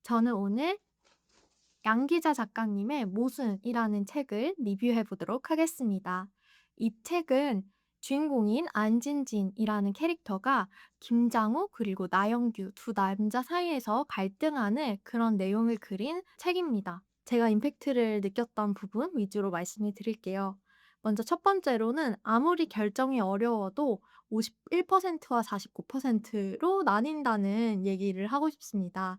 저는 오늘 양기자 작가님의 모순이라는 책을 리뷰해 보도록 하겠습니다. 이 책은 주인공인 안진진이라는 캐릭터가 김장우 그리고 나영규 두 남자 사이에서 갈등하는 그런 내용을 그린 책입니다. 제가 임팩트를 느꼈던 부분 위주로 말씀을 드릴게요. 먼저 첫 번째로는 아무리 결정이 어려워도 51%와 49%로 나뉜다는 얘기를 하고 싶습니다.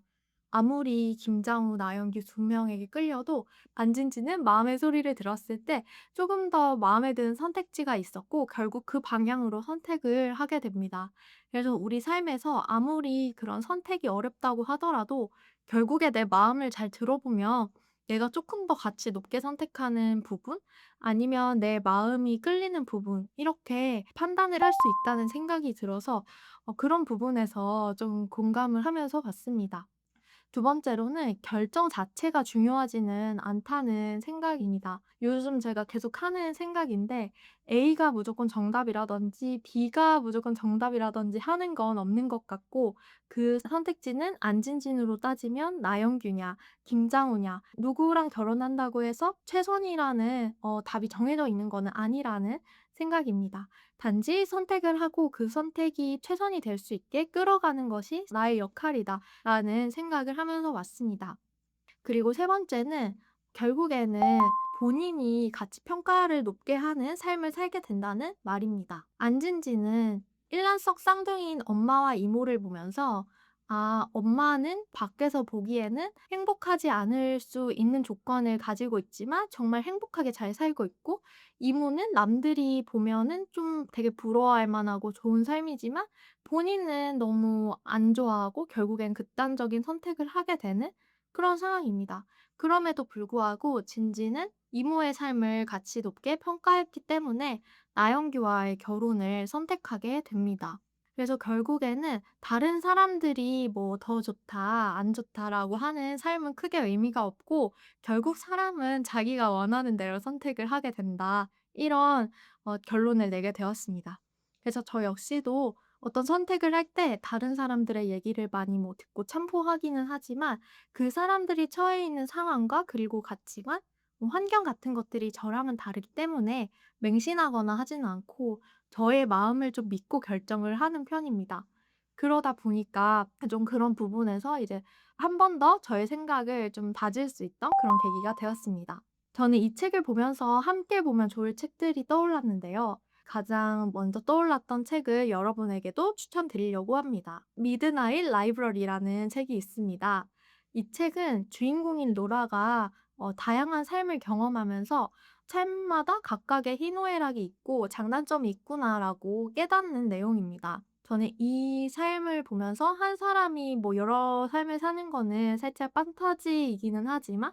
아무리 김장우, 나영규 두 명에게 끌려도 안진지는 마음의 소리를 들었을 때 조금 더 마음에 드는 선택지가 있었고 결국 그 방향으로 선택을 하게 됩니다. 그래서 우리 삶에서 아무리 그런 선택이 어렵다고 하더라도 결국에 내 마음을 잘 들어보면 내가 조금 더 가치 높게 선택하는 부분 아니면 내 마음이 끌리는 부분 이렇게 판단을 할 수 있다는 생각이 들어서 그런 부분에서 좀 공감을 하면서 봤습니다. 두 번째로는 결정 자체가 중요하지는 않다는 생각입니다. 요즘 제가 계속 하는 생각인데 A가 무조건 정답이라든지 B가 무조건 정답이라든지 하는 건 없는 것 같고 그 선택지는 안진진으로 따지면 나영규냐 김장우냐 누구랑 결혼한다고 해서 최선이라는 답이 정해져 있는 거는 아니라는 생각입니다. 단지 선택을 하고 그 선택이 최선이 될 수 있게 끌어가는 것이 나의 역할이다라는 생각을 하면서 왔습니다. 그리고 세 번째는 결국에는 본인이 가치 평가를 높게 하는 삶을 살게 된다는 말입니다. 안진지는 일란석 쌍둥이인 엄마와 이모를 보면서 엄마는 밖에서 보기에는 행복하지 않을 수 있는 조건을 가지고 있지만 정말 행복하게 잘 살고 있고 이모는 남들이 보면은 좀 되게 부러워할 만하고 좋은 삶이지만 본인은 너무 안 좋아하고 결국엔 극단적인 선택을 하게 되는 그런 상황입니다. 그럼에도 불구하고 진지는 이모의 삶을 가치 높게 평가했기 때문에 나영규와의 결혼을 선택하게 됩니다. 그래서 결국에는 다른 사람들이 뭐 더 좋다, 안 좋다라고 하는 삶은 크게 의미가 없고 결국 사람은 자기가 원하는 대로 선택을 하게 된다. 이런 결론을 내게 되었습니다. 그래서 저 역시도 어떤 선택을 할 때 다른 사람들의 얘기를 많이 뭐 듣고 참고하기는 하지만 그 사람들이 처해 있는 상황과 그리고 가치관, 뭐 환경 같은 것들이 저랑은 다르기 때문에 맹신하거나 하지는 않고 저의 마음을 좀 믿고 결정을 하는 편입니다. 그러다 보니까 좀 그런 부분에서 이제 한 번 더 저의 생각을 좀 다질 수 있던 그런 계기가 되었습니다. 저는 이 책을 보면서 함께 보면 좋을 책들이 떠올랐는데요. 가장 먼저 떠올랐던 책을 여러분에게도 추천드리려고 합니다. 미드나잇 라이브러리라는 책이 있습니다. 이 책은 주인공인 로라가 다양한 삶을 경험하면서 삶마다 각각의 희노애락이 있고 장단점이 있구나라고 깨닫는 내용입니다. 저는 이 삶을 보면서 한 사람이 뭐 여러 삶을 사는 거는 살짝 판타지이기는 하지만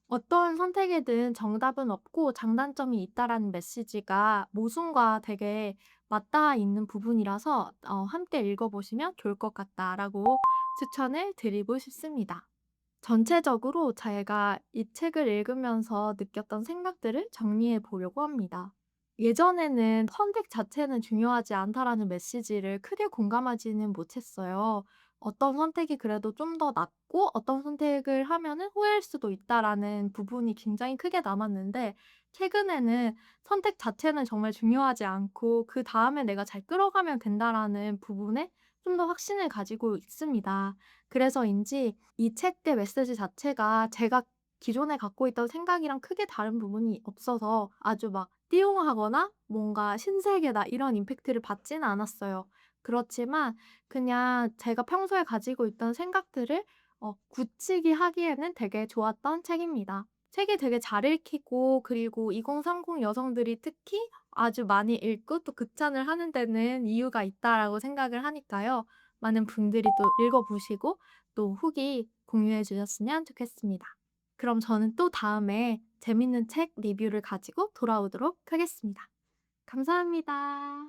어떤 선택에든 정답은 없고 장단점이 있다라는 메시지가 모순과 되게 맞닿아 있는 부분이라서 함께 읽어보시면 좋을 것 같다라고 추천을 드리고 싶습니다. 전체적으로 제가 이 책을 읽으면서 느꼈던 생각들을 정리해 보려고 합니다. 예전에는 '선택 자체는 중요하지 않다.'라는 메시지를 크게 공감하지는 못했어요. 어떤 선택이 그래도 좀 더 낫고 어떤 선택을 하면은 후회할 수도 있다라는 부분이 굉장히 크게 남았는데 최근에는 '선택 자체는 정말 중요하지 않고 그다음에 내가 잘 끌어가면 된다.'라는 부분에 좀 더 확신을 가지고 있습니다. 그래서인지 이 책의 메시지 자체가 제가 기존에 갖고 있던 생각이랑 크게 다른 부분이 없어서 아주 막 띠용하거나 뭔가 '신세계다.' 이런 임팩트를 받지는 않았어요. 그렇지만 그냥 제가 평소에 가지고 있던 생각들을 굳히기 하기에는 되게 좋았던 책입니다. 책이 되게 잘 읽히고 그리고 2030 여성들이 특히 아주 많이 읽고 또 극찬을 하는 데는 이유가 있다라고 생각을 하니까요. 많은 분들이 또 읽어 보시고 또 후기 공유해 주셨으면 좋겠습니다. 그럼 저는 또 다음에 재밌는 책 리뷰를 가지고 돌아오도록 하겠습니다. 감사합니다.